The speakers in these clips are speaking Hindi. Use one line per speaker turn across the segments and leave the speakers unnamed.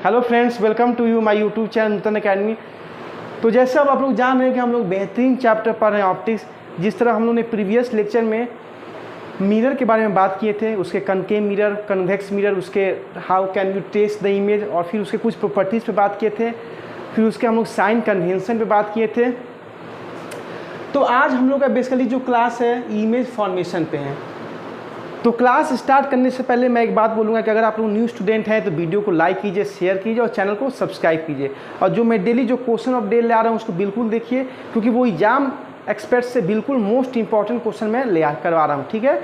Hello friends, welcome to you my YouTube channel Nutan academy. तो जैसे अब आप लोग जान रहे हैं कि हम लोग बेहतरीन चैप्टर पढ़ रहे हैं ऑप्टिक्स। जिस तरह हम लोग ने प्रीवियस लेक्चर में मिरर के बारे में बात किए थे, उसके कनकेव मिरर, कन्वेक्स मिरर, उसके how can you test the image, और फिर उसके कुछ प्रॉपर्टीज़ पे बात किए थे, फिर उसके हम लोग साइन कन्वेंशन पे बात किए थे। तो आज हम लोग का बेसिकली जो क्लास है इमेज फॉर्मेशन पे है। तो क्लास स्टार्ट करने से पहले मैं एक बात बोलूँगा कि अगर आप लोग न्यू स्टूडेंट हैं तो वीडियो को लाइक कीजिए, शेयर कीजिए और चैनल को सब्सक्राइब कीजिए। और जो मैं डेली जो क्वेश्चन ऑफ डे ले आ रहा हूँ उसको बिल्कुल देखिए, क्योंकि वो एग्जाम एक्सपर्ट से बिल्कुल मोस्ट इंपॉर्टेंट क्वेश्चन मैं करवा रहा हूँ, ठीक है।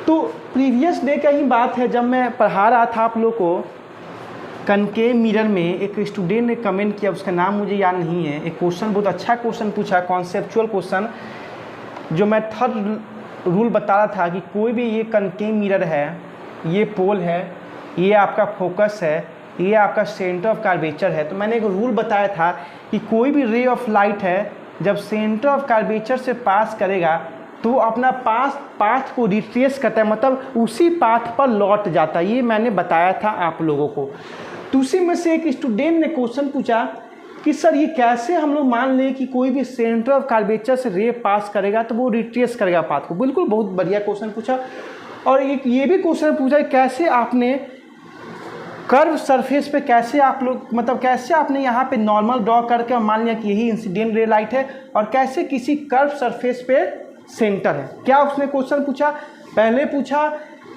तो प्रीवियस डे का ही बात है, जब मैं पढ़ा रहा था आप लोग को कनकेव मिरर में, एक स्टूडेंट ने कमेंट किया, उसका नाम मुझे याद नहीं है। एक क्वेश्चन, बहुत अच्छा क्वेश्चन पूछा, कॉन्सेप्चुअल क्वेश्चन, जो मैं थर्ड रूल बता रहा था कि कोई भी ये कनकेव मिरर है, ये पोल है, ये आपका फोकस है, ये आपका सेंटर ऑफ कर्वेचर है। तो मैंने एक रूल बताया था कि कोई भी रे ऑफ लाइट है जब सेंटर ऑफ कर्वेचर से पास करेगा तो अपना पाथ को रिट्रेस करता है, मतलब उसी पाथ पर लौट जाता है। ये मैंने बताया था आप लोगों को। तो उसी में से एक स्टूडेंट ने क्वेश्चन पूछा कि सर ये कैसे हम लोग मान लें कि कोई भी सेंटर ऑफ कर्वेचर से रे पास करेगा तो वो रिट्रेस करेगा पाथ को। बिल्कुल बहुत बढ़िया क्वेश्चन पूछा। और एक ये भी क्वेश्चन पूछा कैसे आपने कर्व सरफेस पे कैसे आप लोग, मतलब कैसे आपने यहाँ पे नॉर्मल ड्रॉ करके और मान लिया कि यही इंसिडेंट रे लाइट है, और कैसे किसी कर्व सरफेस पे सेंटर है। क्या उसने क्वेश्चन पूछा? पहले पूछा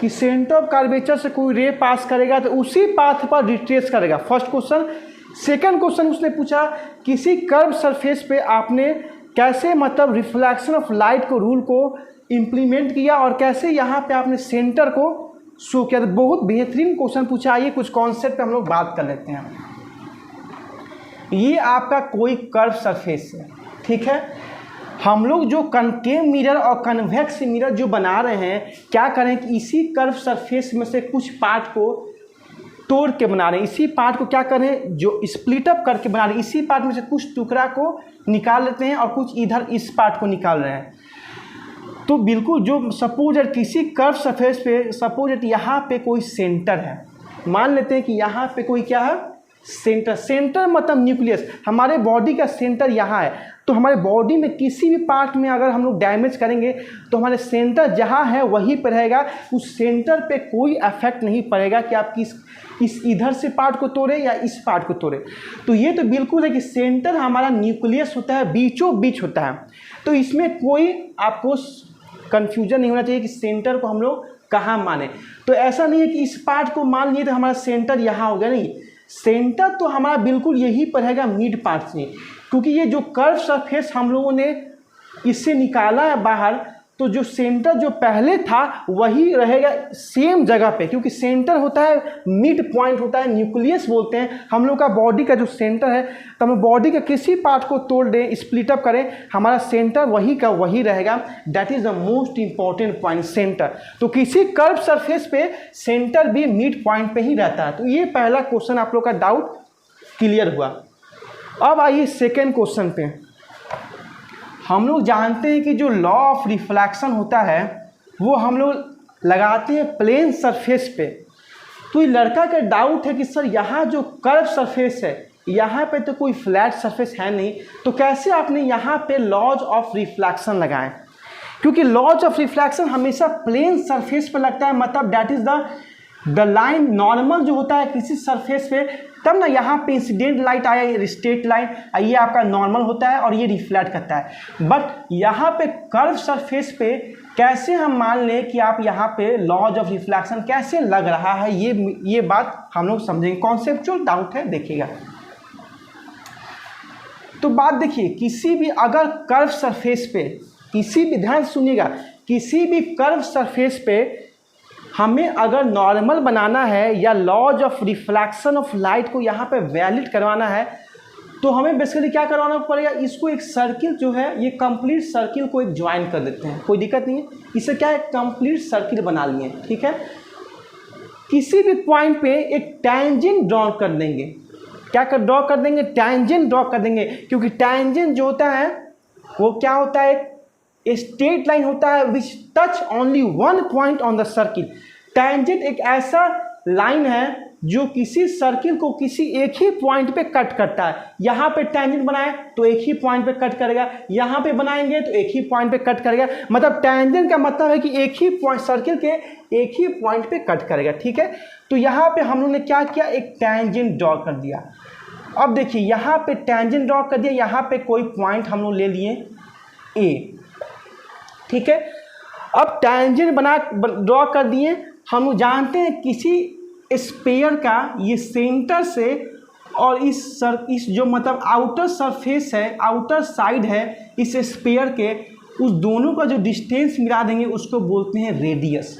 कि सेंटर ऑफ कर्वेचर से कोई रे पास करेगा तो उसी पाथ पर रिट्रेस करेगा, फर्स्ट क्वेश्चन। सेकंड क्वेश्चन उसने पूछा किसी कर्व सरफेस पे आपने कैसे, मतलब रिफ्लेक्शन ऑफ लाइट को रूल को इम्प्लीमेंट किया और कैसे यहाँ पे आपने सेंटर को शो किया। तो बहुत बेहतरीन क्वेश्चन पूछा। आइए कुछ कॉन्सेप्ट पे हम लोग बात कर लेते हैं। ये आपका कोई कर्व सरफेस है, ठीक है। हम लोग जो कनकेव मिरर और कन्वेक्स मिरर जो बना रहे हैं, क्या करें कि इसी कर्व सरफेस में से कुछ पार्ट को तोड़ के बना रहे हैं। इसी पार्ट को क्या करें, जो स्प्लिट अप करके बना रहे हैं, इसी पार्ट में से कुछ टुकड़ा को निकाल लेते हैं और कुछ इधर इस पार्ट को निकाल रहे हैं। तो बिल्कुल जो सपोज किसी कर्व सरफेस पे, सपोज यहाँ पे कोई सेंटर है, मान लेते हैं कि यहाँ पे कोई क्या है, सेंटर। सेंटर मतलब न्यूक्लियस। हमारे बॉडी का सेंटर यहाँ है, तो हमारे बॉडी में किसी भी पार्ट में अगर हम लोग डैमेज करेंगे तो हमारे सेंटर जहाँ है वहीं पर रहेगा। उस सेंटर पे कोई इफेक्ट नहीं पड़ेगा कि आप इस इधर से पार्ट को तोड़े या इस पार्ट को तोड़े। तो ये तो बिल्कुल है कि सेंटर हमारा न्यूक्लियस होता है, बीचों बीच होता है। तो इसमें कोई आपको कन्फ्यूजन नहीं होना चाहिए कि सेंटर को हम लोग कहाँ माने। तो ऐसा नहीं है कि इस पार्ट को मान लिए तो हमारा सेंटर यहाँ हो गया, नहीं। सेंटर तो हमारा बिल्कुल यही पर रहेगा, मिड पार्ट से, क्योंकि ये जो कर्व सरफेस हम लोगों ने इससे निकाला है बाहर, तो जो सेंटर जो पहले था वही रहेगा सेम जगह पे, क्योंकि सेंटर होता है, मिड पॉइंट होता है, न्यूक्लियस बोलते हैं हम लोग का बॉडी का जो सेंटर है। तो हम बॉडी के किसी पार्ट को तोड़ दें, स्प्लिट अप करें, हमारा सेंटर वही का वही रहेगा। That is the most important point, centre. तो किसी कर्व सरफेस पे सेंटर भी मिड पॉइंट पे ही रहता है। तो ये पहला क्वेश्चन आप लोग का डाउट क्लियर हुआ। अब आइए सेकेंड क्वेश्चन पे। हम लोग जानते हैं कि जो लॉ ऑफ रिफ्लेक्शन होता है वो हम लोग लगाते हैं प्लेन सरफेस पे। तो ये लड़का का डाउट है कि सर यहाँ जो कर्व सरफेस है, यहाँ पे तो कोई फ्लैट सरफेस है नहीं, तो कैसे आपने यहाँ पे लॉज ऑफ रिफ्लेक्शन लगाएं? क्योंकि लॉज ऑफ रिफ्लेक्शन हमेशा प्लेन सरफेस पे लगता है, मतलब that is the line normal जो होता है किसी सरफेस पे, तब ना यहाँ पे इंसिडेंट लाइट आया, स्ट्रेट लाइन, ये आपका नॉर्मल होता है और ये रिफ्लेक्ट करता है। बट यहाँ पे कर्व सरफेस पे कैसे हम मान लें कि आप यहाँ पे लॉज ऑफ रिफ्लेक्शन कैसे लग रहा है, ये बात हम लोग समझेंगे। कॉन्सेप्चुअल डाउट है, देखिएगा। तो बात देखिए, किसी भी अगर कर्व सरफेस पे, किसी भी, ध्यान सुनिएगा, किसी भी कर्व सरफेस पे हमें अगर नॉर्मल बनाना है या laws of reflection of light को यहाँ पे वैलिड करवाना है, तो हमें बेसिकली क्या करवाना पड़ेगा, इसको एक सर्किल जो है, ये कंप्लीट सर्किल को एक ज्वाइन कर देते हैं, कोई दिक्कत नहीं है। इसे क्या है, कंप्लीट सर्किल बना लिए, ठीक है। किसी भी पॉइंट पे एक टैंजेंट ड्रॉ कर देंगे। क्या ड्रॉ कर देंगे, टैंजेंट ड्रॉ कर देंगे, क्योंकि टैंजेंट जो होता है वो क्या होता है, स्ट्रेट लाइन होता है विच touch only one point on the circle. Tangent एक ऐसा लाइन है जो किसी सर्किल को किसी एक ही पॉइंट पे कट करता है। यहाँ पे टेंजेंट बनाए तो एक ही पॉइंट पे कट करेगा, यहाँ पे बनाएंगे तो एक ही पॉइंट पे कट करेगा। मतलब टेंजेंट का मतलब है कि एक ही पॉइंट, सर्किल के एक ही पॉइंट पे कट करेगा। ठीक है, तो यहाँ पे हम लोग ने क्या किया, एक टेंजेंट ड्रॉ कर दिया। अब देखिए यहाँ पे टेंजेंट ड्रॉ कर दिया, यहाँ पे कोई पॉइंट हम लोग ले लिए ए। ठीक है, अब टेंजेंट बना ड्रॉ कर दिए। हम लोग जानते हैं किसी स्फीयर का ये सेंटर से और इस जो मतलब आउटर सरफेस है, आउटर साइड है इस स्फीयर के, उस दोनों का जो डिस्टेंस मिला देंगे उसको बोलते हैं रेडियस।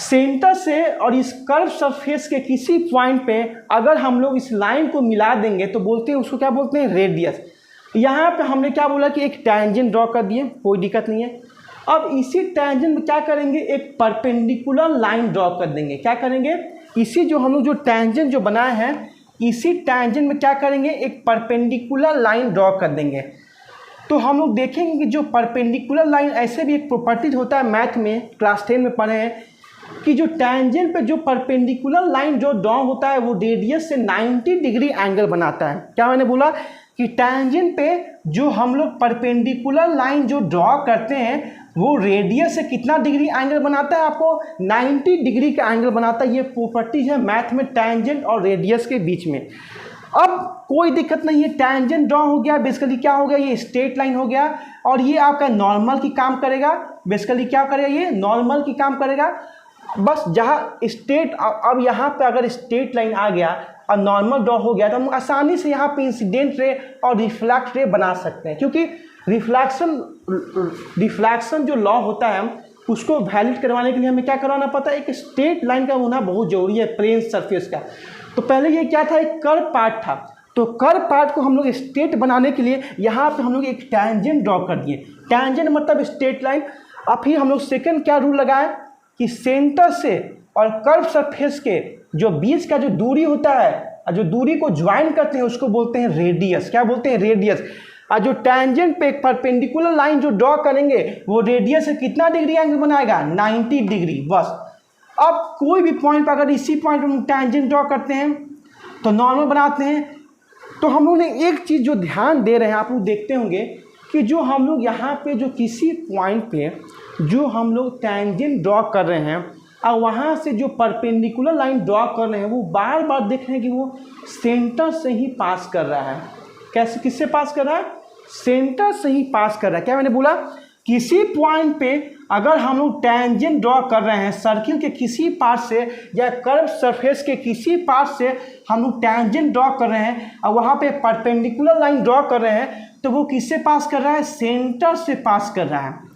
सेंटर से और इस कर्व सरफेस के किसी पॉइंट पे अगर हम लोग इस लाइन को मिला देंगे तो बोलते हैं, उसको क्या बोलते हैं, रेडियस। यहाँ पे हमने क्या बोला कि एक टेंजेंट ड्रॉ कर दिए, कोई दिक्कत नहीं है। अब इसी टेंजेंट में क्या करेंगे, एक परपेंडिकुलर लाइन ड्रॉ कर देंगे। क्या करेंगे, इसी जो हम लोग जो टेंजेंट जो बनाए हैं, इसी टेंजेंट में क्या करेंगे, एक परपेंडिकुलर लाइन ड्रॉ कर देंगे। तो हम लोग देखेंगे कि जो परपेंडिकुलर लाइन, ऐसे भी एक प्रॉपर्टीज होता है मैथ में, क्लास 10 में पढ़े हैं कि जो टेंजेंट पे जो परपेंडिकुलर लाइन जो ड्रॉ होता है वो रेडियस से 90 डिग्री एंगल बनाता है। क्या मैंने बोला कि टेंजेंट पे जो हम लोग परपेंडिकुलर लाइन जो ड्रॉ करते हैं वो रेडियस से कितना डिग्री एंगल बनाता है, आपको 90 डिग्री का एंगल बनाता है। ये प्रॉपर्टी है मैथ में टेंजेंट और रेडियस के बीच में। अब कोई दिक्कत नहीं है, टेंजेंट ड्रॉ हो गया, बेसिकली क्या हो गया, ये स्ट्रेट लाइन हो गया और ये आपका नॉर्मल की काम करेगा। बेसिकली क्या करेगा, ये नॉर्मल की काम करेगा। बस जहाँ स्ट्रेट, अब यहाँ पे अगर स्ट्रेट लाइन आ गया और नॉर्मल ड्रॉ हो गया तो हम आसानी से यहाँ पे इंसिडेंट रे और रिफ्लेक्ट रे बना सकते हैं, क्योंकि रिफ्लेक्शन जो लॉ होता है उसको वैलिड करवाने के लिए हमें क्या करवाना पड़ता है, एक स्ट्रेट लाइन का होना बहुत जरूरी है, प्लेन सरफेस का। तो पहले ये क्या था, एक कर्व पार्ट था, तो कर्व पार्ट को हम लोग स्ट्रेट बनाने के लिए यहाँ पे हम लोग एक टेंजेंट ड्रॉ कर दिए। टेंजेंट मतलब स्ट्रेट लाइन। अब फिर हम लोग सेकंड क्या रूल लगाए कि सेंटर से और कर्व सरफेस के जो बीच का जो दूरी होता है, जो दूरी को ज्वाइन करते हैं उसको बोलते हैं रेडियस। क्या बोलते हैं, रेडियस। और जो टेंजेंट पे एक परपेंडिकुलर लाइन जो ड्रॉ करेंगे वो रेडियस से कितना डिग्री एंगल बनाएगा, 90 डिग्री। बस अब कोई भी पॉइंट पर अगर इसी पॉइंट पर टेंजेंट ड्रॉ करते हैं तो नॉर्मल बनाते हैं। तो हम लोग ने एक चीज़ जो ध्यान दे रहे हैं, आप लोग देखते होंगे कि जो हम लोग यहाँ पे जो किसी पॉइंट पे जो हम लोग टेंजेंट ड्रॉ कर रहे हैं और वहाँ से जो परपेंडिकुलर लाइन ड्रॉ कर रहे हैं वो बार बार देख रहे हैं कि वो सेंटर से ही पास कर रहा है। कैसे, किससे पास कर रहा है, सेंटर से ही पास कर रहा है। क्या मैंने बोला, किसी पॉइंट पे अगर हम लोग टेंजेंट ड्रॉ कर रहे हैं सर्किल के किसी पार्ट से या कर्व सरफेस के किसी पार्ट से हम लोग टेंजेंट ड्रॉ कर रहे हैं और वहाँ पे परपेंडिकुलर लाइन ड्रॉ कर रहे हैं, तो वो किससे पास कर रहा है, सेंटर से पास कर रहा है।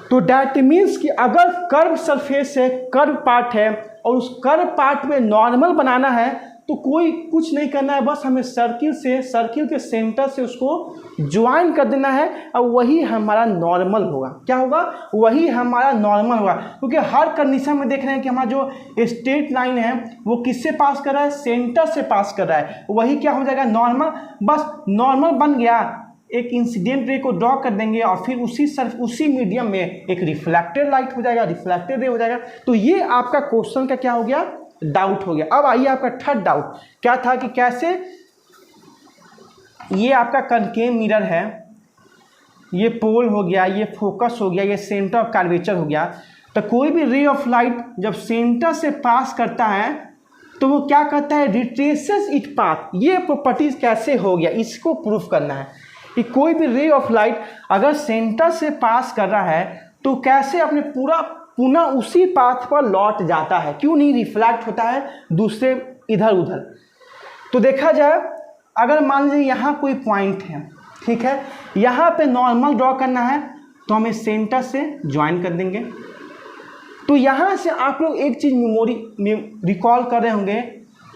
तो डैट मीन्स कि अगर कर्व सरफेस है, कर्व पार्ट है और उस कर्व पार्ट में नॉर्मल बनाना है तो कोई कुछ नहीं करना है, बस हमें सर्किल के सेंटर से उसको ज्वाइन कर देना है और वही हमारा नॉर्मल होगा। क्या होगा, वही हमारा नॉर्मल होगा, क्योंकि हर कंडीशन में देख रहे हैं कि हमारा जो स्ट्रेट लाइन है वो किससे पास कर रहा है, सेंटर से पास कर रहा है। वही क्या हो जाएगा, नॉर्मल। बस नॉर्मल बन गया, एक इंसिडेंट रे को ड्रॉ कर देंगे और फिर उसी मीडियम में एक रिफ्लेक्टेड लाइट हो जाएगा, रिफ्लेक्टेड रे हो जाएगा। तो ये आपका क्वेश्चन का क्या हो गया, डाउट हो गया। अब आइए आपका थर्ड डाउट क्या था कि कैसे ये आपका कनकेव मिरर है, ये पोल हो गया, ये फोकस हो गया, ये सेंटर ऑफ कर्वेचर हो गया। तो कोई भी रे ऑफ लाइट जब सेंटर से पास करता है तो वो क्या करता है, रिट्रेसेस इट पाथ। ये प्रॉपर्टीज कैसे हो गया, इसको प्रूफ करना है कि कोई भी रे ऑफ लाइट अगर सेंटर से पास कर रहा है तो कैसे अपने पुनः उसी पाथ पर लौट जाता है, क्यों नहीं रिफ्लेक्ट होता है दूसरे इधर उधर। तो देखा जाए, अगर मान लीजिए यहाँ कोई पॉइंट है, ठीक है, यहाँ पे नॉर्मल ड्रॉ करना है तो हमें सेंटर से ज्वाइन कर देंगे। तो यहाँ से आप लोग एक चीज़ रिकॉल कर रहे होंगे,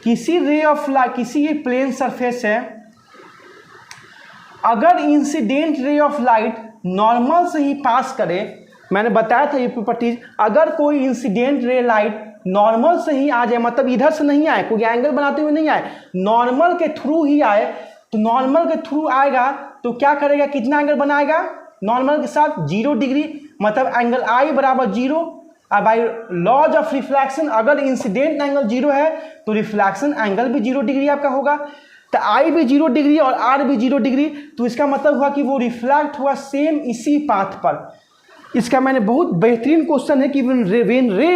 किसी रे ऑफ लाइट, किसी ये प्लेन सरफेस है, अगर incident ray of light normal से ही पास करे, मैंने बताया था ये प्रॉपर्टीज, अगर कोई इंसिडेंट रे लाइट नॉर्मल से ही आ जाए, मतलब इधर से नहीं आए, कोई एंगल बनाते हुए नहीं आए, नॉर्मल के थ्रू ही आए, तो नॉर्मल के थ्रू आएगा तो क्या करेगा, कितना एंगल बनाएगा, नॉर्मल के साथ 0 डिग्री, मतलब एंगल आई बराबर 0, बाय लॉज ऑफ रिफ्लेक्शन अगर इंसिडेंट एंगल 0 है तो रिफ्लेक्शन एंगल भी 0 डिग्री आपका होगा। तो आई भी 0 डिग्री और आर भी 0 डिग्री, तो इसका मतलब हुआ कि वो रिफ्लेक्ट हुआ सेम इसी पाथ पर। इसका मैंने बहुत बेहतरीन क्वेश्चन है कि when ray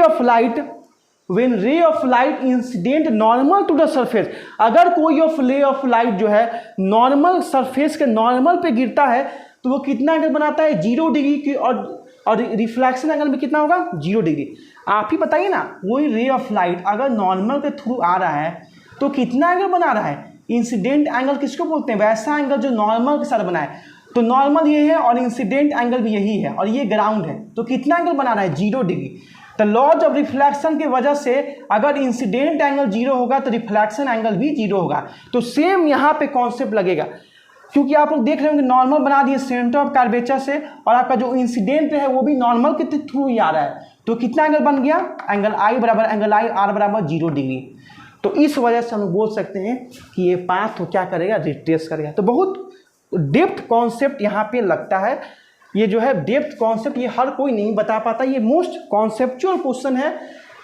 of light incident normal to the surface, अगर कोई रे ऑफ लाइट जो है नॉर्मल सरफेस के नॉर्मल पे गिरता है तो वो कितना एंगल बनाता है 0 डिग्री की, और रिफ्लेक्शन एंगल में कितना होगा 0 डिग्री। आप ही बताइए ना, वही रे ऑफ लाइट अगर नॉर्मल के थ्रू आ रहा है तो कितना एंगल बना रहा है। इंसिडेंट एंगल किसको बोलते हैं, वैसा एंगल जो नॉर्मल के साथ बना है। तो नॉर्मल ये है और इंसिडेंट एंगल भी यही है और ये ग्राउंड है, तो कितना एंगल बना रहा है 0 डिग्री। तो लॉज ऑफ रिफ्लेक्शन की वजह से अगर इंसिडेंट एंगल 0 होगा तो रिफ्लेक्शन एंगल भी 0 होगा। तो सेम यहाँ पे कॉन्सेप्ट लगेगा, क्योंकि आप लोग देख रहे होंगे नॉर्मल बना दिए सेंटर ऑफ कर्वेचर से, और आपका जो इंसिडेंट है वो भी नॉर्मल के थ्रू ही आ रहा है, तो कितना एंगल बन गया, एंगल आई बराबर एंगल आई आर बराबर 0 डिग्री। तो इस वजह से हम बोल सकते हैं कि ये पाथ तो क्या करेगा, रिट्रेस करेगा। तो बहुत डेप्थ कॉन्सेप्ट यहाँ पे लगता है। ये जो है डेप्थ कॉन्सेप्ट ये हर कोई नहीं बता पाता, ये मोस्ट कॉन्सेप्चुअल क्वेश्चन है,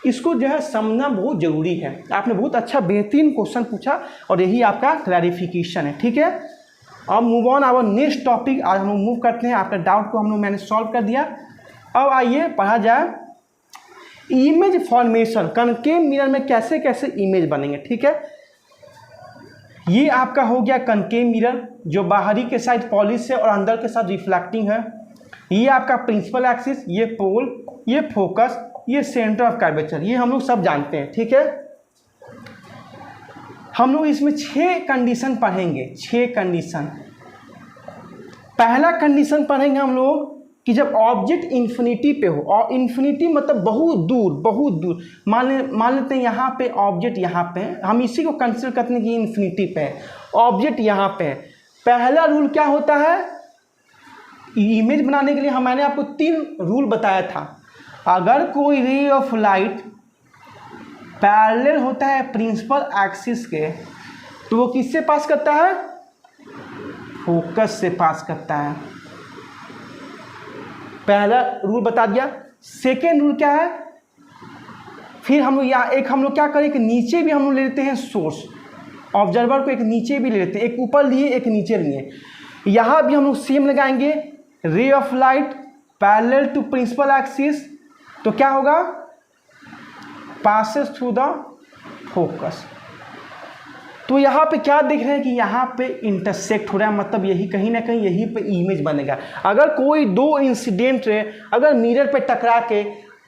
इसको जो है समझना बहुत जरूरी है। आपने बहुत अच्छा बेहतरीन क्वेश्चन पूछा और यही आपका क्लैरिफिकेशन है, ठीक है। अब move on our next topic, आज हम लोग मूव करते हैं। आपका डाउट को हम लोग मैंने सॉल्व कर दिया। अब आइए पढ़ा जाए इमेज फॉर्मेशन, कनकेव मिरर में कैसे कैसे इमेज बनेंगे, ठीक है। ये आपका हो गया कनकेव मिरर, जो बाहरी के साइड पॉलिश है और अंदर के साथ रिफ्लेक्टिंग है। ये आपका प्रिंसिपल एक्सिस, ये पोल, ये फोकस, ये सेंटर ऑफ कर्वेचर, ये हम लोग सब जानते हैं, ठीक है। हम लोग इसमें 6 कंडीशन पढ़ेंगे, 6 कंडीशन। पहला कंडीशन पढ़ेंगे हम लोग कि जब ऑब्जेक्ट इन्फिनिटी पे हो, और इन्फिनिटी मतलब बहुत दूर, मान लेते हैं यहाँ पे ऑब्जेक्ट यहाँ पे है, हम इसी को कंसिडर करते हैं कि इन्फिनिटी पे है, ऑब्जेक्ट यहाँ पे है। पहला रूल क्या होता है, इमेज बनाने के लिए मैंने आपको 3 रूल बताया था। अगर कोई रे ऑफ लाइट पैरेलल होता है प्रिंसिपल एक्सिस के, तो वो किससे पास करता है, फोकस से पास करता है। पहला रूल बता दिया। सेकेंड रूल क्या है, फिर हम लोग यहाँ हम लोग क्या करें कि नीचे भी हम लोग ले लेते हैं सोर्स, ऑब्जर्वर को एक नीचे भी ले लेते हैं, एक ऊपर लिए एक नीचे लिए। यहाँ भी हम लोग सेम लगाएंगे, ray of light parallel to principal axis, तो क्या होगा, पासेस थ्रू द फोकस। तो यहाँ पे क्या देख रहे हैं कि यहाँ पे इंटरसेक्ट हो रहा है, मतलब यही कहीं ना कहीं यही पे इमेज बनेगा। अगर कोई 2 इंसिडेंट अगर मिरर पे टकरा के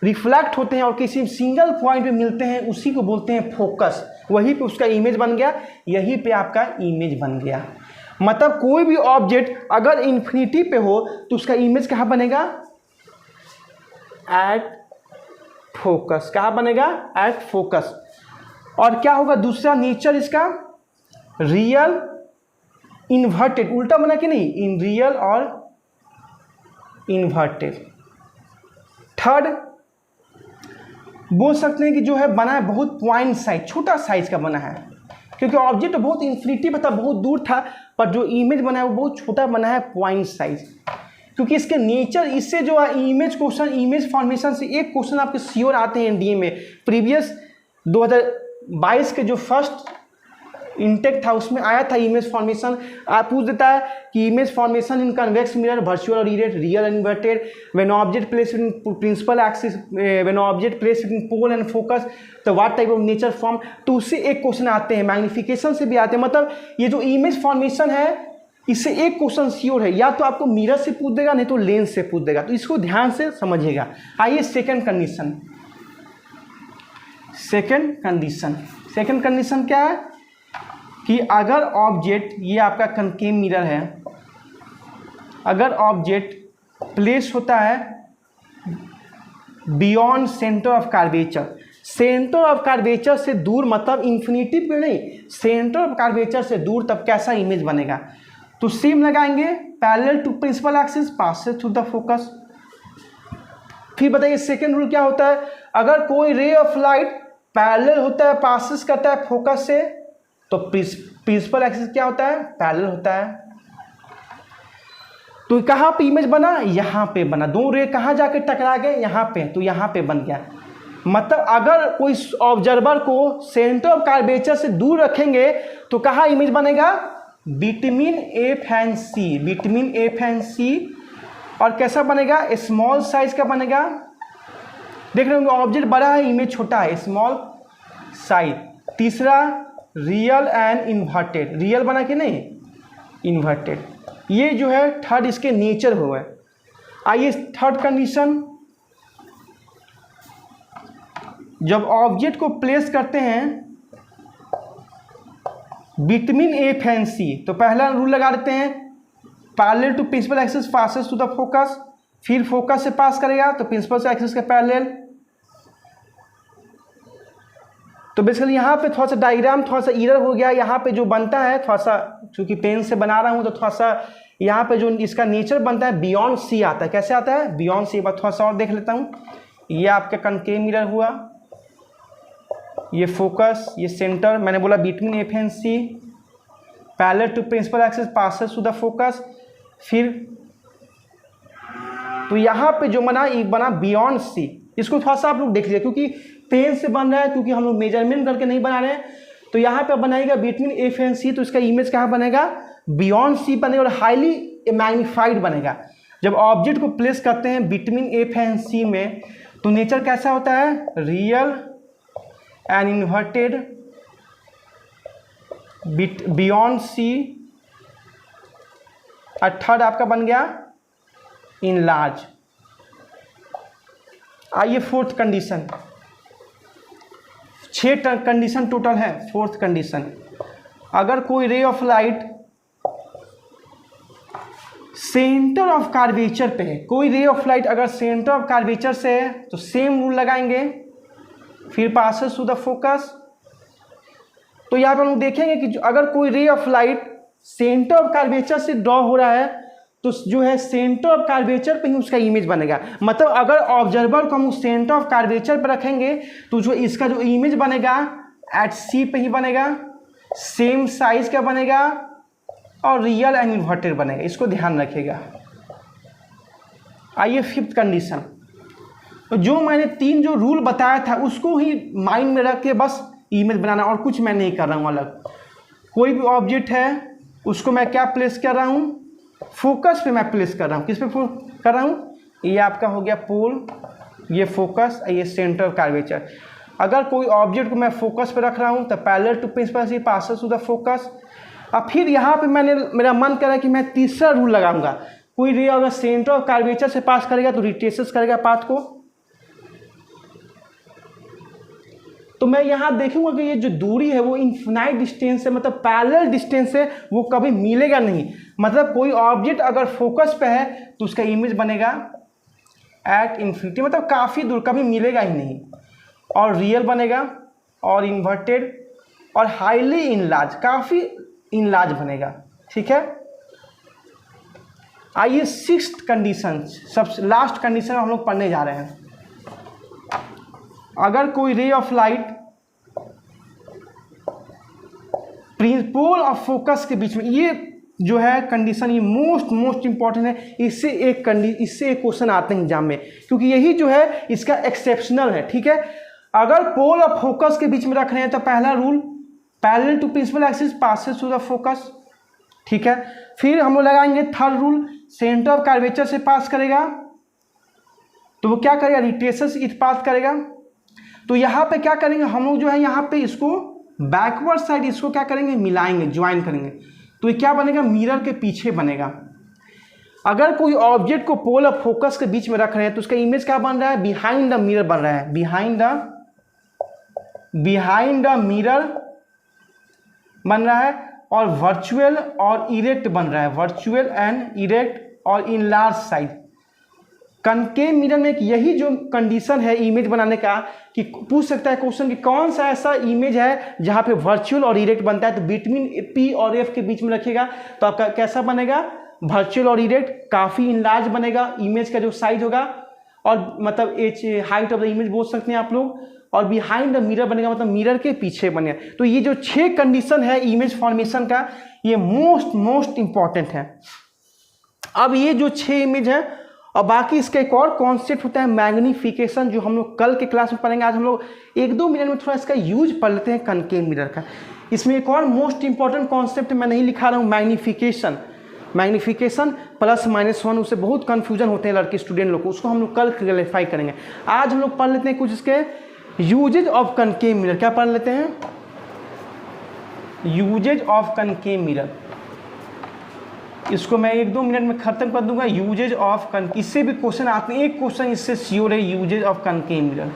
रिफ्लेक्ट होते हैं और किसी सिंगल पॉइंट पे मिलते हैं, उसी को बोलते हैं फोकस, वहीं पे उसका इमेज बन गया, यहीं पे आपका इमेज बन गया। मतलब कोई भी ऑब्जेक्ट अगर इन्फिनिटी पे हो तो उसका इमेज कहाँ बनेगा, एट फोकस। कहाँ बनेगा, एट फोकस। और क्या होगा दूसरा नेचर इसका, रियल इन्वर्टेड, उल्टा बना कि नहीं, इन रियल और इन्वर्टेड। थर्ड बोल सकते हैं कि जो है बना है बहुत पॉइंट साइज, छोटा साइज का बना है, क्योंकि ऑब्जेक्ट तो बहुत इन्फिनिटी पे था, बहुत दूर था, पर जो इमेज बना है वो बहुत छोटा बना है, पॉइंट साइज। क्योंकि इसके नेचर, इससे जो है इमेज क्वेश्चन, इमेज फॉर्मेशन से एक क्वेश्चन आपके श्योर आते हैं एनडीए में। प्रीवियस 2022 के जो फर्स्ट इंटेक था उसमें आया था इमेज फॉर्मेशन। आप पूछ देता है कि image formation in convex mirror, virtual और real inverted, when object place in principal axis, when object place in pole and focus, तो what type of nature form. तो उससे एक क्वेश्चन आते हैं, मैग्निफिकेशन से भी आते हैं। मतलब ये जो इमेज फॉर्मेशन है इससे एक क्वेश्चन श्योर है, या तो आपको मिरर से पूछ देगा, नहीं तो लेंस से पूछ देगा, तो इसको ध्यान से समझिएगा। आइए सेकेंड कंडीशन। सेकेंड कंडीशन क्या है कि अगर ऑब्जेक्ट, ये आपका कनकेव मिरर है, अगर ऑब्जेक्ट प्लेस होता है beyond centre of curvature, centre of curvature से दूर, मतलब इन्फिनिटी पे नहीं, सेंटर ऑफ कर्वेचर से दूर, तब कैसा इमेज बनेगा। तो सेम लगाएंगे, parallel to principal axis, passes through the focus. फिर बताइए सेकेंड रूल क्या होता है, अगर कोई रे ऑफ लाइट पैरेलल होता है, पासेस करता है फोकस से, तो प्रिंसिपल एक्सिस क्या होता है, पैरेलल होता है। तो कहाँ पे इमेज बना, यहाँ पे बना। दो रे कहाँ जाके टकरा गए, यहाँ पे, तो यहाँ पे बन गया। मतलब अगर कोई ऑब्जर्वर को सेंटर ऑफ कर्वेचर से दूर रखेंगे तो कहाँ इमेज बनेगा, between F and C, between F and C. और कैसा बनेगा, स्मॉल साइज का बनेगा। देख रहे होंगे ऑब्जेक्ट बड़ा है, इमेज छोटा है, स्मॉल साइज। तीसरा रियल एंड इन्वर्टेड, रियल बना कि नहीं, इन्वर्टेड। ये जो है थर्ड इसके नेचर हुआ है। आइए थर्ड कंडीशन, जब ऑब्जेक्ट को प्लेस करते हैं बिटवीन एफ एंड सी, तो पहला रूल लगा देते हैं, parallel to principal axis passes to the focus. फिर फोकस से पास करेगा तो प्रिंसिपल एक्सिस के पैरेलल। तो बेसिकली यहाँ पे थोड़ा सा डायग्राम थोड़ा सा इरर हो गया। यहाँ पे जो बनता है थोड़ा सा, क्योंकि पेन से बना रहा हूँ तो थोड़ा सा यहाँ पे जो इसका नेचर बनता है बियॉन्ड सी आता है। कैसे आता है, बियॉन्ड सी। थोड़ा सा और देख लेता हूँ। ये आपका कनकेव मिरर हुआ, ये फोकस, ये सेंटर, मैंने बोला between F and C, parallel to principal axis passes to the focus. फिर तो यहाँ पे जो बना ये बना बियॉन्ड सी। इसको थोड़ा सा आप लोग देख लीजिए, क्योंकि पेन से बन रहा है, क्योंकि हम लोग मेजरमेंट करके नहीं बना रहे हैं। तो यहाँ पे बनाएगा बिटवीन एफ एंड सी, तो इसका इमेज कहाँ बनेगा, बियॉन्ड सी बनेगा और हाईली मैग्नीफाइड बनेगा। जब ऑब्जेक्ट को प्लेस करते हैं बिटवीन एफ एंड सी में तो नेचर कैसा होता है, real and inverted, beyond C. और थर्ड आपका बन गया इनलार्ज। आइए फोर्थ कंडीशन, 6 कंडीशन टोटल है। फोर्थ कंडीशन, अगर कोई ray of light centre of curvature पे है, कोई रे ऑफ लाइट अगर सेंटर ऑफ कर्वेचर से है तो सेम रूल लगाएंगे, फिर पासेस टू द फोकस। तो यहाँ पर हम देखेंगे कि अगर कोई ray of light centre of curvature से ड्रॉ हो रहा है तो जो है सेंटर ऑफ कर्वेचर पे ही उसका इमेज बनेगा। मतलब अगर ऑब्जर्वर को हम सेंटर ऑफ कर्वेचर पे रखेंगे तो जो इसका जो इमेज बनेगा एट सी पे ही बनेगा, सेम साइज का बनेगा और रियल एंड इन्वर्टेड बनेगा। इसको ध्यान रखिएगा। आइए फिफ्थ कंडीशन, तो जो मैंने 3 जो रूल बताया था उसको ही माइंड में रख के बस इमेज बनाना, और कुछ मैं नहीं कर रहा हूँ अलग। कोई भी ऑब्जेक्ट है उसको मैं क्या प्लेस कर रहा हूँ, फोकस पे मैं प्लेस कर रहा हूँ। किस पे कर रहा हूँ, ये आपका हो गया पोल, ये फोकस, ये सेंटर ऑफ कर्वेचर। अगर कोई ऑब्जेक्ट को मैं फोकस पे रख रहा हूँ तो parallel to principal passes to the focus. अब फिर यहाँ पे मेरा मन कर रहा है कि मैं तीसरा रूल लगाऊंगा। कोई रे अगर सेंटर ऑफ कर्वेचर से पास करेगा तो रिट्रेसेस करेगा पाथ को। तो मैं यहाँ देखूंगा कि ये जो दूरी है वो इन्फिनाइट डिस्टेंस है, मतलब पैरेलल डिस्टेंस है, वो कभी मिलेगा नहीं। मतलब कोई ऑब्जेक्ट अगर फोकस पे है तो उसका इमेज बनेगा एट इन्फिनिटी, मतलब काफ़ी दूर, कभी मिलेगा ही नहीं। और रियल बनेगा और इन्वर्टेड और हाईली इनलार्ज, काफ़ी इनलार्ज बनेगा। ठीक है। आइए सिक्स्थ कंडीशन, सबसे लास्ट कंडीशन हम लोग पढ़ने जा रहे हैं। अगर कोई रे ऑफ लाइट पोल और फोकस के बीच में, ये जो है कंडीशन ये मोस्ट इंपॉर्टेंट है। इससे एक क्वेश्चन आते हैं एग्जाम में, क्योंकि यही जो है इसका एक्सेप्शनल है। ठीक है। अगर पोल और फोकस के बीच में रख रहे हैं तो पहला rule parallel to principal axis passes to the focus. ठीक है। फिर हम लोग लगाएंगे third rule, centre of curvature से पास करेगा तो वो क्या करेगा, रिट्रेसेस इट पास करेगा। तो यहाँ पे क्या करेंगे हम लोग, जो है यहाँ पे इसको बैकवर्ड साइड इसको क्या करेंगे, मिलाएंगे, ज्वाइन करेंगे। तो ये क्या बनेगा, मिरर के पीछे बनेगा। अगर कोई ऑब्जेक्ट को पोल और फोकस के बीच में रख रहे हैं तो उसका इमेज क्या बन रहा है, बिहाइंड द मिरर बन रहा है, बिहाइंड द मिरर बन रहा है। और वर्चुअल और इरेक्ट बन रहा है, वर्चुअल एंड इरेक्ट और in large size. Concave mirror में यही जो कंडीशन है इमेज बनाने का, कि पूछ सकता है क्वेश्चन कि कौन सा ऐसा इमेज है जहाँ पे वर्चुअल और इरेक्ट बनता है, तो बिटवीन पी और एफ के बीच में रखिएगा तो आपका कैसा बनेगा, वर्चुअल और इरेक्ट, काफ़ी इनलार्ज बनेगा। इमेज का जो साइज होगा और मतलब H height of the image बोल सकते हैं आप लोग, और बिहाइंड द मिरर बनेगा, मतलब मिरर के पीछे बनेगा। तो ये जो 6 कंडीशन है इमेज फॉर्मेशन का, ये मोस्ट इंपॉर्टेंट है। अब ये जो 6 इमेज है, और बाकी इसका एक और कॉन्सेप्ट होता है मैग्नीफिकेशन, जो हम लोग कल के क्लास में पढ़ेंगे। आज हम लोग 1-2 मिनट में थोड़ा इसका यूज पढ़ लेते हैं कनकेव मिरर का। इसमें एक और मोस्ट इंपॉर्टेंट कॉन्सेप्ट मैं नहीं लिखा रहा हूँ, मैग्नीफिकेशन। मैग्नीफिकेशन +-1, उससे बहुत कन्फ्यूजन होते हैं लड़के स्टूडेंट लोग को, उसको हम लोग कल क्लैरिफाई करेंगे। आज हम लोग पढ़ लेते हैं कुछ इसके यूजेज ऑफ कनकेव मिरर। क्या पढ़ लेते हैं? Uses of concave mirror. इसको मैं 1-2 मिनट में खत्म कर दूंगा। यूजेज ऑफ कनकेव, इससे भी क्वेश्चन आते हैं, एक क्वेश्चन इससे श्योर है, यूजेज ऑफ कनकेव मिरर।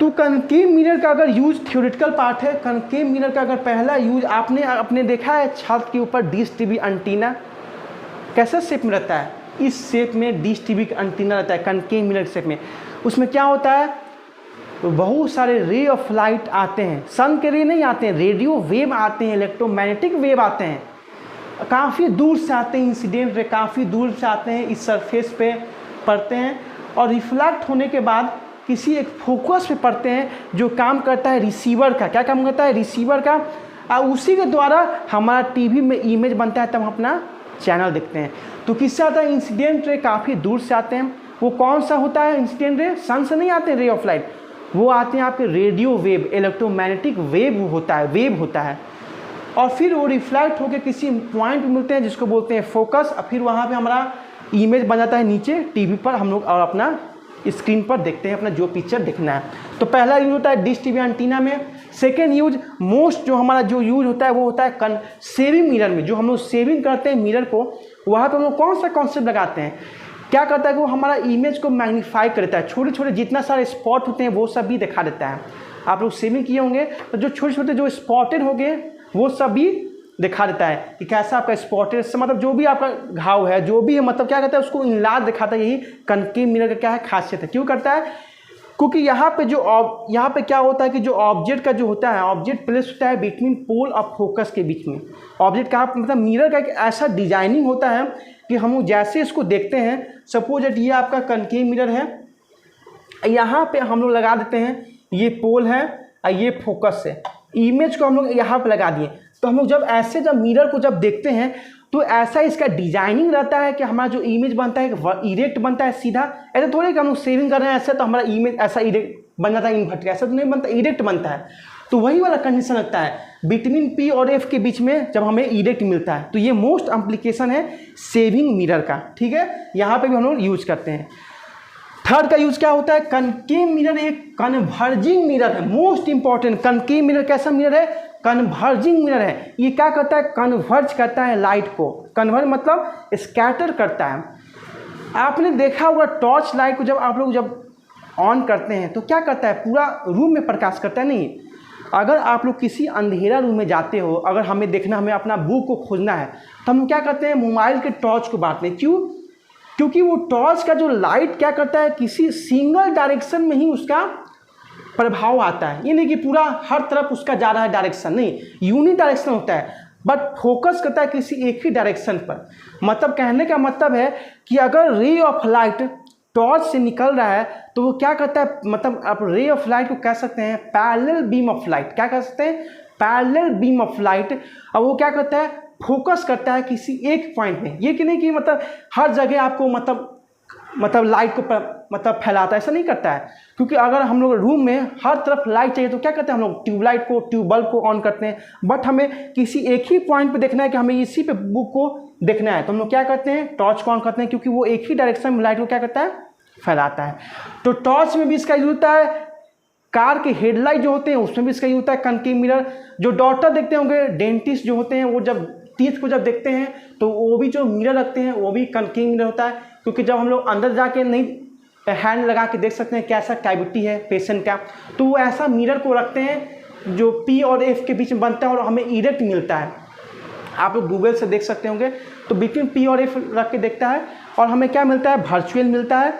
तो कनकेव मिरर का अगर यूज थ्योरेटिकल पार्ट है। कनकेव मिरर का अगर पहला यूज आपने देखा है, छत के ऊपर डिश टीवी एंटीना कैसा शेप में रहता है, इस शेप में डिश टीवी का एंटीना रहता है कनकेव मिरर शेप में। उसमें क्या होता है, बहुत सारे रे ऑफ लाइट आते हैं, सन के रे नहीं आते हैं, रेडियो वेव आते हैं, इलेक्ट्रोमैग्नेटिक वेव आते हैं, काफ़ी दूर से आते हैं, इंसिडेंट रे काफ़ी दूर से आते हैं, इस सरफेस पे पड़ते हैं और रिफ्लेक्ट होने के बाद किसी एक फोकस पे पड़ते हैं, जो काम करता है रिसीवर का। क्या काम करता है? रिसीवर का। और उसी के द्वारा हमारा टीवी में इमेज बनता है, तब हम अपना चैनल देखते हैं। तो किससे आता है? इंसिडेंट रे काफ़ी दूर से आते हैं। वो कौन सा होता है इंसिडेंट रे? सन से नहीं आते हैं रे ऑफ लाइट, वो आते हैं आपके रेडियो वेव, इलेक्ट्रोमैग्नेटिक वेव होता है। और फिर वो रिफ्लेक्ट होकर किसी पॉइंट पे मिलते हैं जिसको बोलते हैं फोकस, और फिर वहाँ पे हमारा इमेज बन जाता है नीचे टीवी पर, हम लोग और अपना स्क्रीन पर देखते हैं अपना जो पिक्चर देखना है। तो पहला यूज होता है डिश टीवी एंटीना में। सेकेंड यूज, मोस्ट जो हमारा जो यूज होता है वो होता है सेविंग मिरर में। जो हम लोग सेविंग करते हैं मिरर को, वहाँ पर हम लोग कौन सा कॉन्सेप्ट लगाते हैं? क्या करता है कि वो हमारा इमेज को मैग्नीफाई करता है, छोटे छोटे जितना सारे स्पॉट होते हैं वो सब भी दिखा देता है। आप लोग सेविंग किए होंगे तो जो छोटे छोटे जो स्पॉटेड हो गए वो सब भी दिखा देता है कि कैसा आपका स्पॉटेड से, मतलब जो भी आपका घाव है, जो भी है, मतलब क्या कहता है, उसको इलाज दिखाता है। यही कनकेव मिरर का क्या है, खासियत है। क्यों करता है? क्योंकि यहाँ पे क्या होता है कि जो ऑब्जेक्ट का जो होता है, ऑब्जेक्ट प्लेस होता है बिटवीन पोल और फोकस के बीच में। ऑब्जेक्ट का मतलब मिरर का एक ऐसा डिजाइनिंग होता है कि हम जैसे इसको देखते हैं, सपोज ये आपका कनकेव मिरर है, यहाँ पे हम लोग लगा देते हैं, ये पोल है और ये फोकस है, इमेज को हम लोग यहाँ पे लगा दिए। तो हम लोग जब मिरर को जब देखते हैं तो ऐसा इसका डिजाइनिंग रहता है कि हमारा जो इमेज बनता है इरेक्ट बनता है सीधा। ऐसा थोड़ी कि हम लोग सेविंग कर रहे हैं ऐसे तो हमारा इमेज ऐसा इरेक्ट बन जाता है, इन्वर्ट ऐसा तो नहीं बनता, इरेक्ट बनता है। तो वही वाला कंडीशन लगता है बिटवीन पी और एफ के बीच में जब हमें इरेक्ट मिलता है। तो ये मोस्ट एप्लीकेशन है सेविंग मिरर का, ठीक है, यहाँ पे भी हम लोग यूज करते हैं। थर्ड का यूज क्या होता है? कनकेव मिरर एक कन्वर्जिंग मिरर है, मोस्ट इंपॉर्टेंट। कनकेव मिरर कैसा मिरर है? कन्वर्जिंग मिरर है। ये क्या करता है? कन्वर्ज करता है लाइट को। कन्वर्ज मतलब स्कैटर करता है। आपने देखा होगा टॉर्च लाइट को जब ऑन करते हैं तो क्या करता है? पूरा रूम में प्रकाश करता है। नहीं, अगर आप लोग किसी अंधेरा रूम में जाते हो, अगर हमें अपना बुक को खोजना है, तो हम क्या करते हैं? मोबाइल के टॉर्च को बांटते हैं। क्यों? क्योंकि वो टॉर्च का जो लाइट क्या करता है, किसी सिंगल डायरेक्शन में ही उसका प्रभाव आता है। ये नहीं कि पूरा हर तरफ उसका जा रहा है डायरेक्शन, नहीं, यूनि डायरेक्शन होता है, बट फोकस करता है किसी एक ही डायरेक्शन पर। मतलब कहने का मतलब है कि अगर रे ऑफ लाइट टॉर्च से निकल रहा है तो वो क्या करता है, मतलब आप रे ऑफ लाइट को कह सकते हैं पैरेलल बीम ऑफ लाइट। क्या कह सकते हैं? Parallel beam of light. अब वो क्या करता है? फोकस करता है किसी एक पॉइंट में। ये कि नहीं कि मतलब हर जगह आपको मतलब लाइट को मतलब फैलाता है, ऐसा नहीं करता है। क्योंकि अगर हम लोग रूम में हर तरफ लाइट चाहिए तो क्या करते हैं? हम लोग ट्यूबलाइट को, ट्यूबबल्ब को ऑन करते हैं। बट हमें किसी एक ही पॉइंट पे देखना है कि हमें इसी पे बुक को देखना है, तो हम लोग क्या करते हैं? टॉर्च को ऑन करते हैं, क्योंकि वो एक ही डायरेक्शन में लाइट को क्या करता है? फैलाता है। तो टॉर्च में भी इसका यूज होता है। कार के हेडलाइट जो होते हैं उसमें भी इसका यूज होता है कनकेव मिरर। जो डॉक्टर देखते होंगे, डेंटिस्ट जो होते हैं, वो जब टीथ को जब देखते हैं तो वो भी जो मिरर रखते हैं वो भी कनकेव मिरर होता है। क्योंकि जब हम लोग अंदर जाके नहीं हैंड लगा के देख सकते हैं कैसा कैविटी है पेशेंट का, तो वो ऐसा मिरर को रखते हैं जो पी और एफ के बीच में बनता है और हमें इरेक्ट मिलता है। आप लोग गूगल से देख सकते होंगे, तो बिटवीन पी और एफ रख के देखता है और हमें क्या मिलता है? वर्चुअल मिलता है।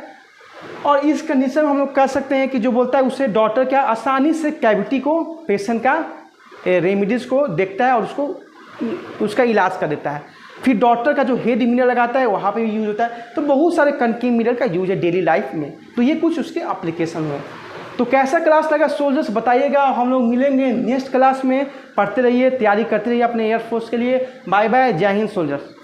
और इस कंडीशन में हम लोग कह सकते हैं कि जो बोलता है उससे डॉक्टर क्या आसानी से कैविटी को, पेशेंट का रेमिडीज़ को देखता है और उसका इलाज कर देता है। फिर डॉक्टर का जो हेड मिरर लगाता है वहाँ पे भी यूज होता है। तो बहुत सारे कनकेव मिरर का यूज है डेली लाइफ में। तो ये कुछ उसके एप्लीकेशन हुए। तो कैसा क्लास लगा सोल्जर्स बताइएगा। हम लोग मिलेंगे नेक्स्ट क्लास में। पढ़ते रहिए, तैयारी करते रहिए अपने एयरफोर्स के लिए। बाय बाय, जय हिंद सोल्जर्स।